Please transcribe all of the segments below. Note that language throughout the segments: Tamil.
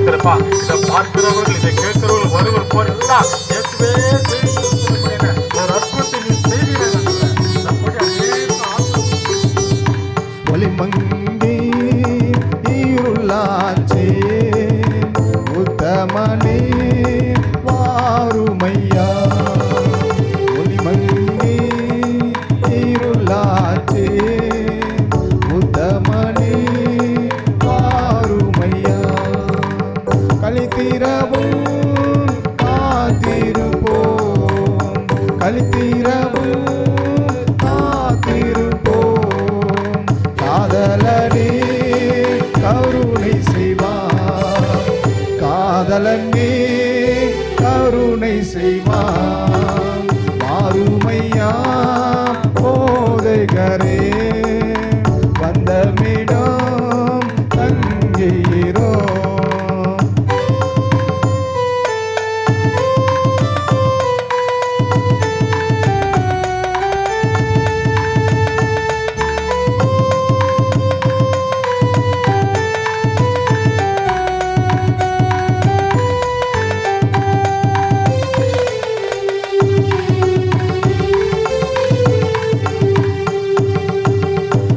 வைத்திருப்பா. இதை பார்க்கிறவர்கள், இதை கேட்கிறவர்கள் வருவர் போறீங்களா ஒரு அற்புதத்தை நீ செய்வீர்கள். ஒளிமங்கி இருளாச்சே உத்தமனே வாருமையா. ஒளிமங்கி இருளாச்சே உத்தமனே வாருமையா. கலித்திரவும் காத்திருப்போம், கலித்திரவும் காத்திருப்போம். காதலனே கருணை செய்வார், காதலனே கருணை செய்வார். மாறுமையா போதைகரே வந்தமிடம் தங்கீரோ.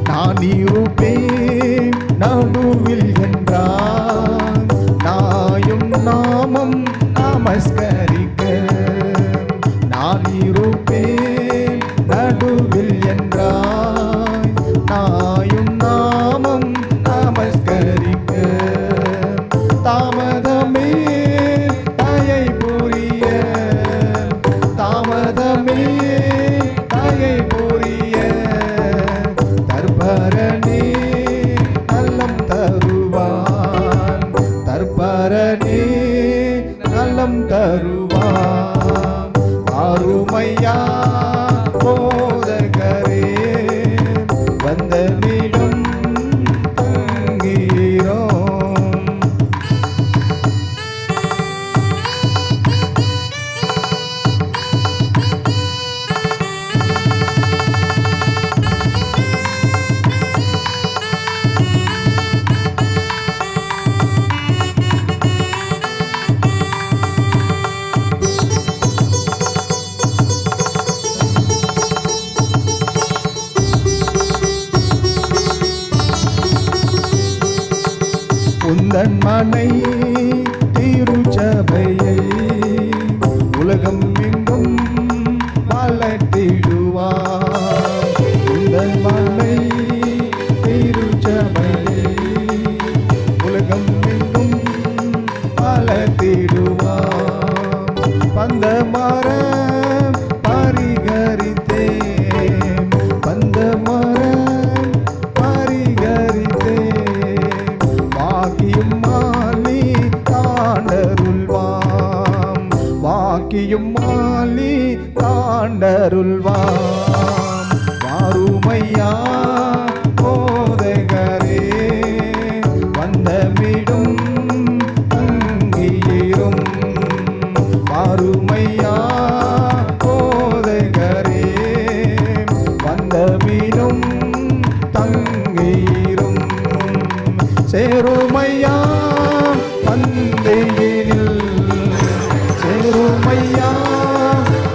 நான் இருப்பேன் நடுவில் என்றார், நாயும் நாமம் நமஸ்கரிக்க. நான் இருப்பேன் நடுவில் என்றார், நாயும் நாமம் நமஸ்கரிக்க. தாமதமே தயை புரிய, தாமதமே தயை புரிய. தற்பரனே நலம் தருவான், தற்பரனே நலம் தருவான். ஆறுமையா போதகரே வந்தமிடம் தங்கீரோ. உந்தன் மனை திருச்சபையை உலகம் எங்கும் வளர்த்திடுவார். உந்தன் மனை திருச்சபையை உலகம் எங்கும் வளர்த்திடுவார். பந்த மரம் பரிகரித்தேன், பந்த மரம் பரிகரித்தேன். வாக்கியும் மாலி தாண்டருள்வாம், வாக்கியும் மாலி தாண்டருள்வாம். வாருமையா போதகரே வந்தமிடும் தங்கீரும். வாருமையா போதகரே வந்தமிடும் தங்கீரும். சேருமையா பந்தையினில், சேருமையா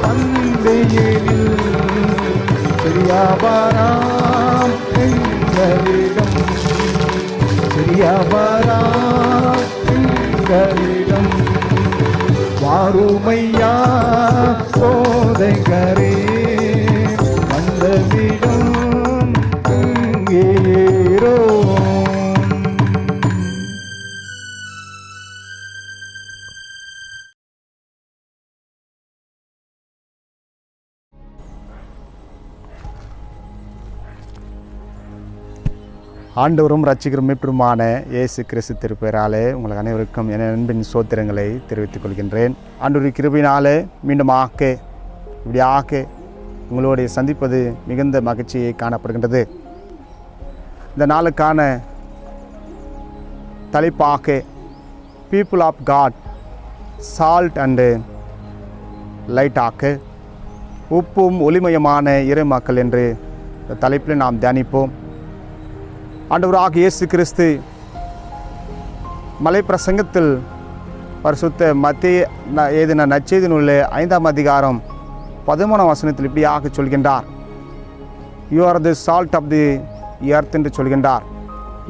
பந்தையினில். சிறியவராம் எங்களிடம், சிறியவராம் எங்களிடம். வாருமையா போதகரே வந்தமிடம் தங்கீரோ. ஆண்டவரும் இரட்சகரும் மீட்பருமான இயேசு கிறிஸ்து திருப்பெயராலே உங்கள் அனைவருக்கும் என் அன்பின் சோத்திரங்களை தெரிவித்துக் கொள்கின்றேன். ஆண்டவருடைய கிருபையினாலே மீண்டுமாக இப்படியாக உங்களுடைய சந்திப்பது மிகுந்த மகிழ்ச்சியை காணப்படுகின்றது. இந்த நாளுக்கான தலைப்பாக people of God salt and லைட்டாக உப்பும் ஒளிமயமான இறைமக்கள் என்று தலைப்பில் நாம் தியானிப்போம். ஆண்டவராக இயேசு கிறிஸ்து மலை பிரசங்கத்தில் பரிசுத்த மத்தேயு எழுதின நற்செய்தி நூலில் 5ஆம் அதிகாரம் 13ஆம் வசனத்தில் இப்படியாக சொல்கின்றார். You are the salt of the earth என்று சொல்கின்றார்.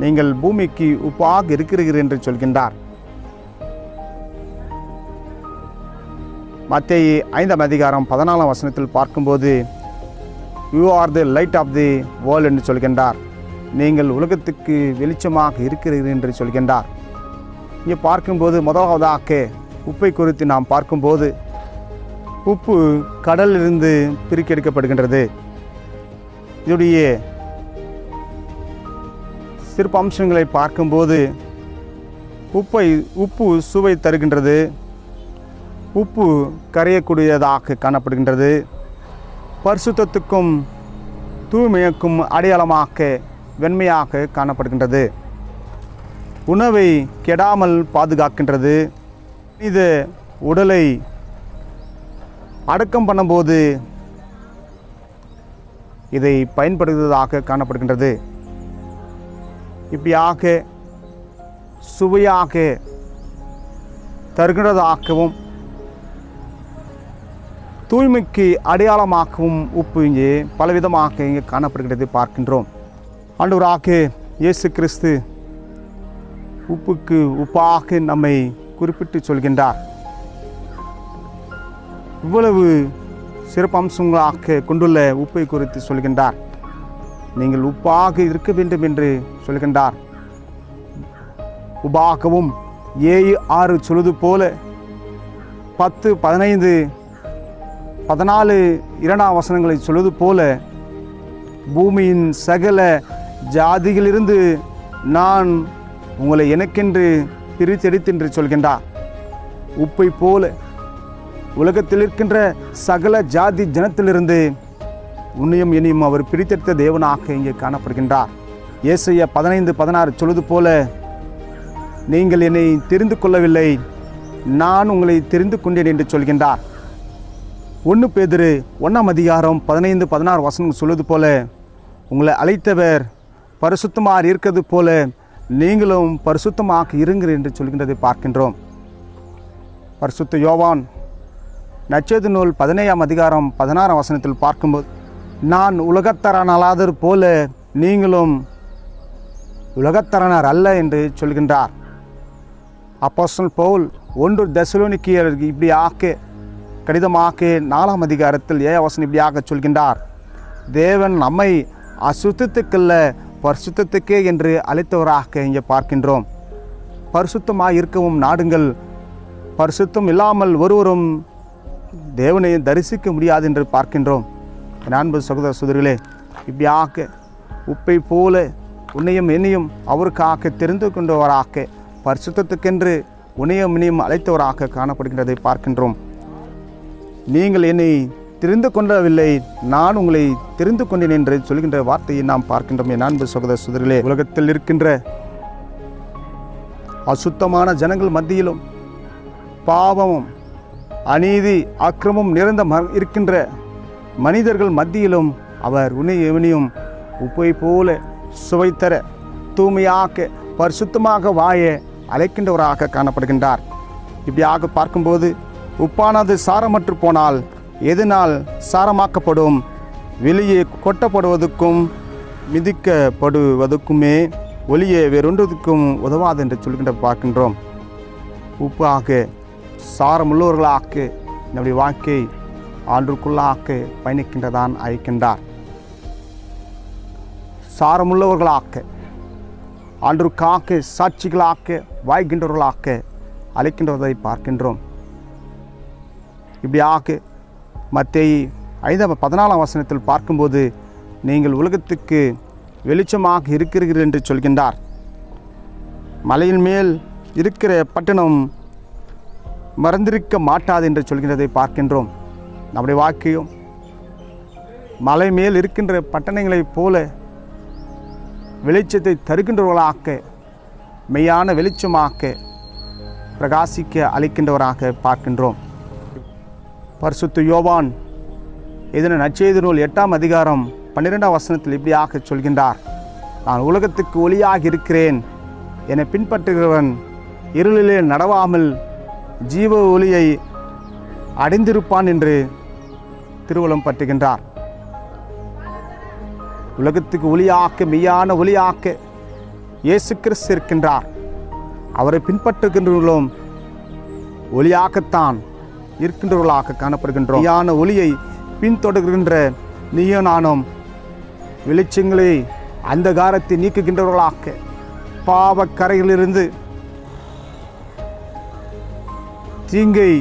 நீங்கள் பூமிக்கு உப்பாக இருக்கிறீர்கள் என்று சொல்கின்றார். மத்தேயு 5ஆம் அதிகாரம் 14ஆம் வசனத்தில் பார்க்கும்போது you are the light of the world என்று சொல்கின்றார். நீங்கள் உலகத்துக்கு வெளிச்சமாக இருக்கிறீர்கள் என்று சொல்கின்றார். இங்கே பார்க்கும்போது முதலாவதாக உப்பை குறித்து நாம் பார்க்கும்போது உப்பு கடலிலிருந்து பிரிக்கெடுக்கப்படுகின்றது. இதனுடைய சிறப்பு அம்சங்களை பார்க்கும்போது உப்பு சுவை தருகின்றது. உப்பு கரையக்கூடியதாக காணப்படுகின்றது. பரிசுத்தத்துக்கும் தூய்மைக்கும் அடையாளமாக வெண்மையாக காணப்படுகின்றது. உணவை கெடாமல் பாதுகாக்கின்றது. இது உடலை அடக்கம் பண்ணும்போது இதை பயன்படுத்துவதாக காணப்படுகின்றது. இப்படியாக சுவையாக தருகின்றதாகவும் தூய்மைக்கு அடையாளமாகவும் உப்பு இங்கே பலவிதமாக இங்கே காணப்படுகிறது பார்க்கின்றோம். ஆண்டவராக இயேசு கிறிஸ்து உப்புக்கு உப்பாக நம்மை குறிப்பிட்டு சொல்கின்றார். இவ்வளவு சிறப்பம்சங்களாக கொண்டுள்ள உப்பை குறித்து சொல்கின்றார். நீங்கள் உப்பாக இருக்க வேண்டும் என்று சொல்கின்றார். உபாகவும் 7:6 சொல்வது போல 10, 15, 14 2ஆம் வசனங்களை சொல்வது போல பூமியின் சகல ஜாதிகளிலிருந்து நான் உங்களை எனக்கென்று பிரித்தெடுத்து என்று சொல்கின்றார். உப்பை போல உலகத்தில் இருக்கின்ற சகல ஜாதி ஜனத்திலிருந்து உன்னையும் என்னையும் அவர் பிரித்தெடுத்த தேவனாக இங்கே காணப்படுகின்றார். ஏசாயா 15:16 சொல்வது போல நீங்கள் என்னை தெரிந்து கொள்ளவில்லை, நான் உங்களை தெரிந்து கொண்டேன் என்று சொல்கின்றார். 1 பேதுரு 1ஆம் அதிகாரம் 15-16 வசனம் சொல்வது போல உங்களை அழைத்தவர் பரிசுத்தமாக இருக்கிறது போல நீங்களும் பரிசுத்தமாக இருங்கள் என்று சொல்கின்றதை பார்க்கின்றோம். பரிசுத்த யோவான் நற்செய்தி நூல் 17ஆம் அதிகாரம் 16ஆம் வசனத்தில் பார்க்கும்போது நான் உலகத்தரனாளாதது போல நீங்களும் உலகத்தரனர் அல்ல என்று சொல்கின்றார். அப்போஸ்தலன் பவுல் 1 தெசலோனிக்கேயருக்கு இப்படியாக கடிதமாக 4ஆம் அதிகாரத்தில் 7ஆம் வசனம் இப்படியாக சொல்கின்றார். தேவன் நம்மை அசுத்தத்துக்கல்ல பரிசுத்தத்துக்கே என்று அழைத்தவராக இங்கே பார்க்கின்றோம். பரிசுத்தமாக இருக்கவும் நாடுங்கள். பரிசுத்தம் இல்லாமல் ஒருவரும் தேவனை தரிசிக்க முடியாது என்று பார்க்கின்றோம். என் அன்பு சகோதர சகோதரிகளே, இப்படியாக உப்பை போல உன்னையும் என்னையும் அவருக்காக தெரிந்து கொண்டவராக பரிசுத்தத்துக்கென்று உன்னையும் என்னையும் அழைத்தவராக காணப்படுகின்றதை பார்க்கின்றோம். நீங்கள் என்னை தெரிந்து கொள்ளவில்லை, நான் உங்களை தெரிந்து கொண்டேன் என்று சொல்கின்ற வார்த்தையை நாம் பார்க்கின்றோம். என் அன்பு சகோதர சகோதரிகளே, உலகத்தில் இருக்கின்ற அசுத்தமான ஜனங்கள் மத்தியிலும் பாவமும் அநீதி அக்கிரமும் நிறைந்த இருக்கின்ற மனிதர்கள் மத்தியிலும் அவர் உன்னையும் உப்பை போல சுவைத்தர தூய்மையாக பரிசுத்தமாக வாய அழைக்கின்றவராக காணப்படுகின்றார். இப்படியாக பார்க்கும்போது உப்பானது சாரமற்று போனால் எதனால் சாரமாக்கப்படும்? வெளியே கொட்டப்படுவதற்கும் மிதிக்கப்படுவதற்குமே ஒளியே வேறொன்றதுக்கும் உதவாது என்று சொல்கின்ற பார்க்கின்றோம். உப்பாக சாரமுள்ளவர்களாக நம்முடைய வாழ்க்கை ஆண்டுக்குள்ளாக பயணிக்கின்றதான் அழைக்கின்றார். சாரமுள்ளவர்களாக ஆண்டுக்காக சாட்சிகளாக வாய்கின்றவர்களாக அழைக்கின்றதை பார்க்கின்றோம். இப்படியாக மத்தேயு 5:14ஆம் வசனத்தில் பார்க்கும்போது நீங்கள் உலகத்துக்கு வெளிச்சமாக இருக்கிறீர்கள் என்று சொல்கின்றார். மலையின் மேல் இருக்கிற பட்டணம் மறந்திருக்க மாட்டாது என்று சொல்கின்றதை பார்க்கின்றோம். நம்முடைய வாழ்க்கையும் மலை மேல் இருக்கின்ற பட்டணங்களைப் போல வெளிச்சத்தை தருகின்றவர்களாக மெய்யான வெளிச்சமாக பிரகாசிக்க அழைக்கின்றவராக பார்க்கின்றோம். பரிசுத்த யோவான் இதன நற்செய்தி நூல் 8ஆம் அதிகாரம் 12ஆம் வசனத்தில் இப்படியாக சொல்கின்றார். நான் உலகத்துக்கு ஒளியாக இருக்கிறேன், என்னை பின்பற்றுகிறவன் இருளிலே நடவாமல் ஜீவ ஒளியை அடைந்திருப்பான் என்று திருவுளம் பற்றுகின்றார். உலகத்துக்கு ஒளியாக்க, மெய்யான ஒளியாக்க இயேசு கிறிஸ்து இருக்கின்றார். அவரை பின்பற்றுகின்றவர்களும் ஒளியாக்கத்தான் இருக்கின்றவர்களாக காணப்படுகின்றோம். மெய்யான ஒளியை பின்தொடர்கின்ற நீயும் நானும் வெளிச்சங்களை அந்தகாரத்தை நீக்குகின்றவர்களாக, பாவக்கரையிலிருந்து தீங்கை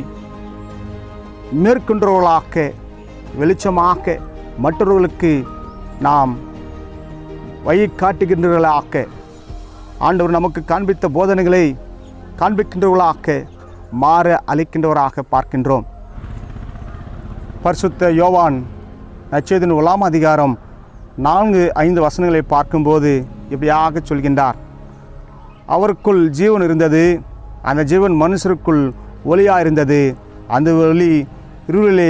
மேற்கொண்டவர்களாக, வெளிச்சமாக மற்றவர்களுக்கு நாம் வழி காட்டுகின்றவர்களாக, ஆண்டவர் நமக்கு காண்பித்த போதனைகளை காண்பிக்கின்றவர்களாக மாற அளிக்கின்றவராக பார்க்கின்றோம். பரிசுத்த யோவான் நற்செய்தியின் 1ஆம் அதிகாரம் 4-5 வசனங்களை பார்க்கும்போது இப்படியாக சொல்கின்றார். அவருக்குள் ஜீவன் இருந்தது, அந்த ஜீவன் மனுஷருக்குள் ஒளியாக இருந்தது, அந்த ஒளி இருளிலே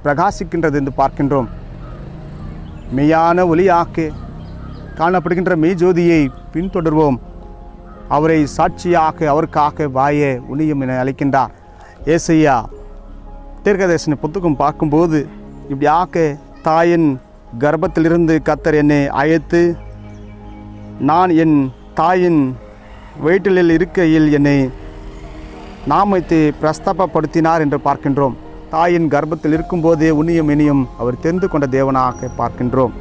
பிரகாசிக்கின்றது என்று பார்க்கின்றோம். மெய்யான ஒளியாக்க காணப்படுகின்ற மெய் ஜோதியை பின்தொடர்வோம். அவரை சாட்சியாக அவருக்காக வாய உணியும் என அழைக்கின்றார். ஏசையா தீர்க்கதரிசன புத்தகம் பார்க்கும்போது இப்படியாக தாயின் கர்ப்பத்திலிருந்து கர்த்தர் என்னை அழைத்து, நான் என் தாயின் வயிற்றில் இருக்கையில் என்னை நாமத்தை பிரஸ்தாபப்படுத்தினார் என்று பார்க்கின்றோம். தாயின் கர்ப்பத்தில் இருக்கும்போதே உன்னியும் இனியும் அவர் தெரிந்து கொண்ட தேவனாக பார்க்கின்றோம்.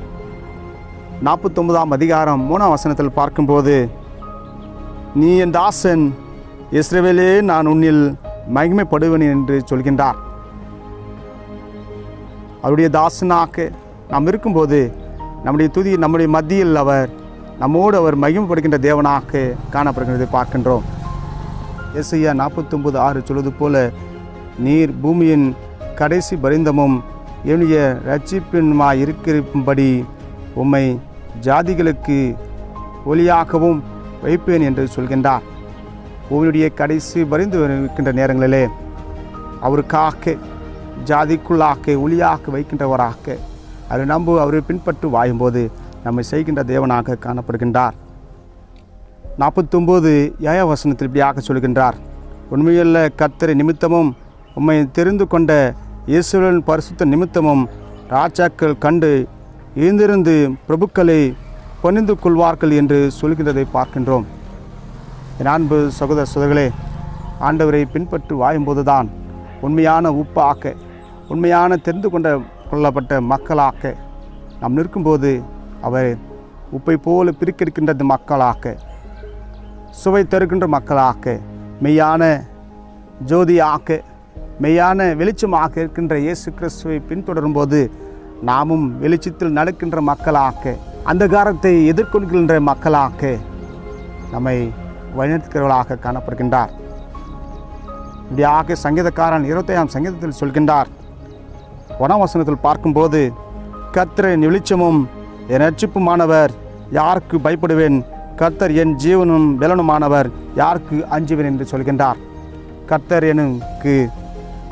49ஆம் அதிகாரம் 3ஆம் வசனத்தில் பார்க்கும்போது, நீ என் தாசன் இஸ்ரவேலே, நான் உன்னில் மகிமைப்படுவேன் என்று சொல்கின்றார். அவருடைய தாசனாக நாம் இருக்கும்போது நம்முடைய மத்தியில் நம்மோடு அவர் மகிமைப்படுகின்ற தேவனாக காணப்படுகிறதை பார்க்கின்றோம். ஏசாயா 49:6 சொல்வது போல, நீர் பூமியின் கடைசி பரிந்தமும் என்னுடைய இரட்சிப்பின்மாய் இருக்கும்படி உம்மை ஜாதிகளுக்கு ஒளியாகவும் வைப்பேன் என்று சொல்கின்றார். பூமியுடைய கடைசி பரிந்து இருக்கின்ற நேரங்களிலே அவருக்காக ஜாதிக்குள்ளாக ஒளியாக வைக்கின்றவராக, அதை அவரை பின்பற்றி வாயும்போது நம்மை செய்கின்ற தேவனாக காணப்படுகின்றார். 49 வசனத்தில் இப்படியாக சொல்கின்றார். உண்மையுள்ள கர்த்தரை நிமித்தமும் உம்மை தெரிந்து கொண்ட இயேசுவின் பரிசுத்த நிமித்தமும் ராஜாக்கள் கண்டு எழுந்திருந்து பிரபுக்களை பணிந்து கொள்வார்கள் என்று சொல்கின்றதை பார்க்கின்றோம். என் அன்பு சகோதர சகோதரிகளே, ஆண்டவரை பின்பற்றி வாயும்போதுதான் உண்மையான உப்பாக, உண்மையான தெரிந்து கொள்ளப்பட்ட மக்களாக நாம் நிற்கும்போது அவர் உப்பை போல பிரிக்கெடுக்கின்ற மக்களாக, சுவை தருகின்ற மக்களாக, மெய்யான ஜோதியாக, மெய்யான வெளிச்சமாக இருக்கின்ற இயேசு கிறிஸ்துவை பின்தொடரும்போது நாமும் வெளிச்சத்தில் நடக்கின்ற மக்களாக, அந்தகாரத்தை எதிர்கொள்கின்ற மக்களாக நம்மை வழிநடத்துகிறவர்களாக காணப்படுகின்றார். இப்படியாக சங்கீதக்காரன் 25ஆம் சங்கீதத்தில் சொல்கின்றார். 1ஆம் வசனத்தில் பார்க்கும்போது, கர்த்தரின் வெளிச்சமும் என் இரட்சிப்புமானவர், யாருக்கு பயப்படுவேன்? கர்த்தர் என் ஜீவனும் பலனுமானவர், யாருக்கு அஞ்சுவேன் என்று சொல்கின்றார். கர்த்தர் எனக்கு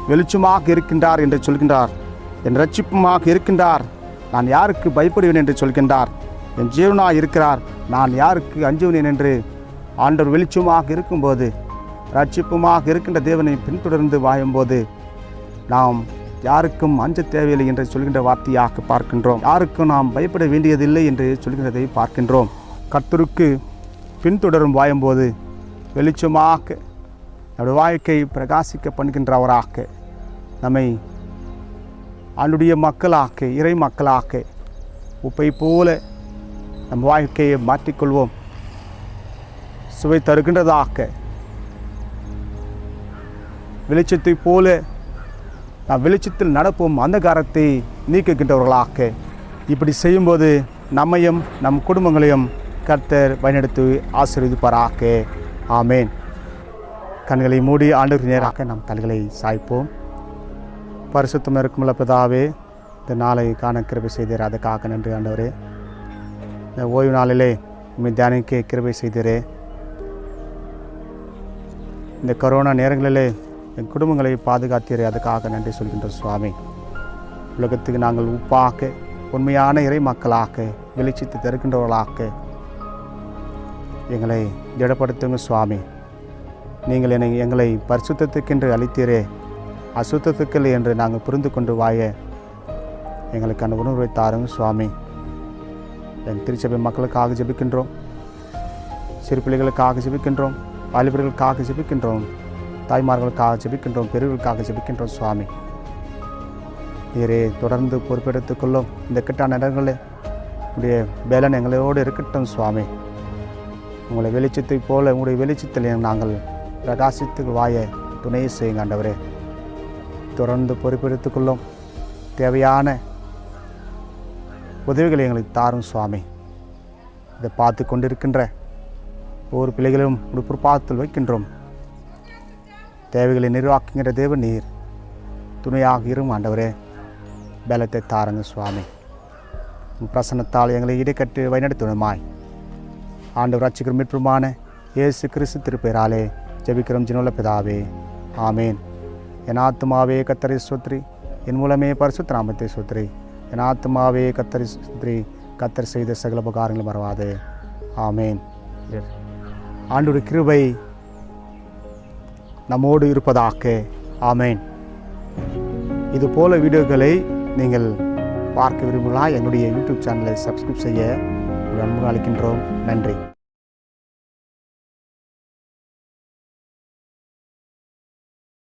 வெளிச்சமாக இருக்கின்றார் என்று சொல்கின்றார். என் இரட்சிப்புமாக இருக்கின்றார், நான் யாருக்கு பயப்படுவேன் என்று சொல்கின்றார். என் ஜீவனாக இருக்கிறார், நான் யாருக்கு அஞ்சுவேன் என்று ஆண்டவர் வெளிச்சமாக இருக்கும்போது, இரட்சிப்புமாக இருக்கின்ற தேவனை பின்தொடர்ந்து வாயும்போது நாம் யாருக்கும் அஞ்ச தேவையில்லை என்று சொல்கின்ற வார்த்தையாக பார்க்கின்றோம். யாருக்கும் நாம் பயப்பட வேண்டியதில்லை என்று சொல்கின்றதை பார்க்கின்றோம். கர்த்தருக்கு பின்தொடரும் வாயும்போது வெளிச்சமாக நம்முடைய வாழ்க்கை பிரகாசிக்க பண்ணுகின்றவராக, நம்மை ஆண்டுடைய மக்களாக, இறை மக்களாக உப்பை போல நம் வாழ்க்கையை மாற்றிக்கொள்வோம். சுவை தருகின்றதாக, வெளிச்சத்தை போல நாம் வெளிச்சத்தில் நடப்போம், அந்தகாரத்தை நீக்குகின்றவர்களாக. இப்படி செய்யும்போது நம்மையும் நம் குடும்பங்களையும் கர்த்தர் வழிநடத்தி ஆசீர்வதிப்பாராக. ஆமேன். கண்களை மூடி ஆண்டவருக்கு நேராக நாம் தலைகளை சாய்ப்போம். பரிசுத்தம் இருக்குமுள்ள பிதாவே, இந்த நாளை காண கிருபை செய்தீர், அதுக்காக நன்றி ஆண்டவரே. இந்த ஓய்வு நாளிலே உண்மை தியானிக்க கிருபை செய்தீரே. இந்த கொரோனா நேரங்களிலே என் குடும்பங்களை பாதுகாத்தீரே, அதுக்காக நன்றி சொல்கின்ற சுவாமி. உலகத்துக்கு நாங்கள் உப்பாக, உண்மையான இறை மக்களாக, வெளிச்சத்தை தருகின்றவர்களாக எங்களை திடப்படுத்துங்க சுவாமி. நீங்கள் எங்களை பரிசுத்தத்துக்கென்று அளித்தீரே, அசுத்தத்துக்கள் என்று நாங்கள் புரிந்து கொண்டு வாய எங்களுக்கு அந்த உணர்வை தாருங்க சுவாமி. என் திருச்சபை மக்களுக்காக ஜெபிக்கின்றோம், சிறு பிள்ளைகளுக்காக ஜெபிக்கின்றோம், வாலிபர்களுக்காக ஜெபிக்கின்றோம், தாய்மார்களுக்காக ஜெபிக்கின்றோம், பெரியவர்களுக்காக ஜெபிக்கின்றோம் சுவாமி. நீரே தொடர்ந்து பொறுப்பெடுத்துக்கொள்ளும். இந்த கெட்டான இடங்களில் உடைய பேலன் எங்களோடு இருக்கட்டும் சுவாமி. உங்களை வெளிச்சத்தை போல உங்களுடைய வெளிச்சத்தில் நாங்கள் பிரகாசித்து வாய துணையை செய்யுங்க ஆண்டவரே. தொடர்ந்து பொறுப்பெடுத்துக்கொள்ளும். தேவையான உதவிகளை எங்களுக்கு தாரும் சுவாமி. இதை பார்த்து கொண்டிருக்கின்ற ஒவ்வொரு பிள்ளைகளும் ஒரு பொறுப்பாத்தில் வைக்கின்றோம். தேவைகளை நிர்வாகிக்கின்ற தேவ நீர் துணையாக இரும் ஆண்டவரே. பலத்தை தாருங்க சுவாமி. பிரசன்னத்தால் எங்களை இடைக்கட்டு வழிநடத்துமாய் ஆண்டவர் ரட்சகரும் மீட்புமான இயேசு கிறிஸ்து திருப்பெயராலே ஜெபிக்கிறோம் ஜீவனுள்ள பிதாவே, ஆமேன். என் ஆத்துமாவே கர்த்தரை ஸ்தோத்திரி, என் மூலமே பரிசுத்த நாமத்தை ஸ்தோத்திரி. என் ஆத்துமாவே கர்த்தரை ஸ்தோத்திரி, கர்த்தர் செய்த சகல உபகாரங்களும் மறவாதே, ஆமேன். ஆண்டவருடைய கிருபை நம்மோடு இருப்பதாக, ஆமேன். இது போல வீடியோக்களை நீங்கள் பார்க்க விரும்பலாம். என்னுடைய யூடியூப் சேனலை சப்ஸ்கிரைப் செய்ய அன்புடன் அழைக்கின்றோம். நன்றி.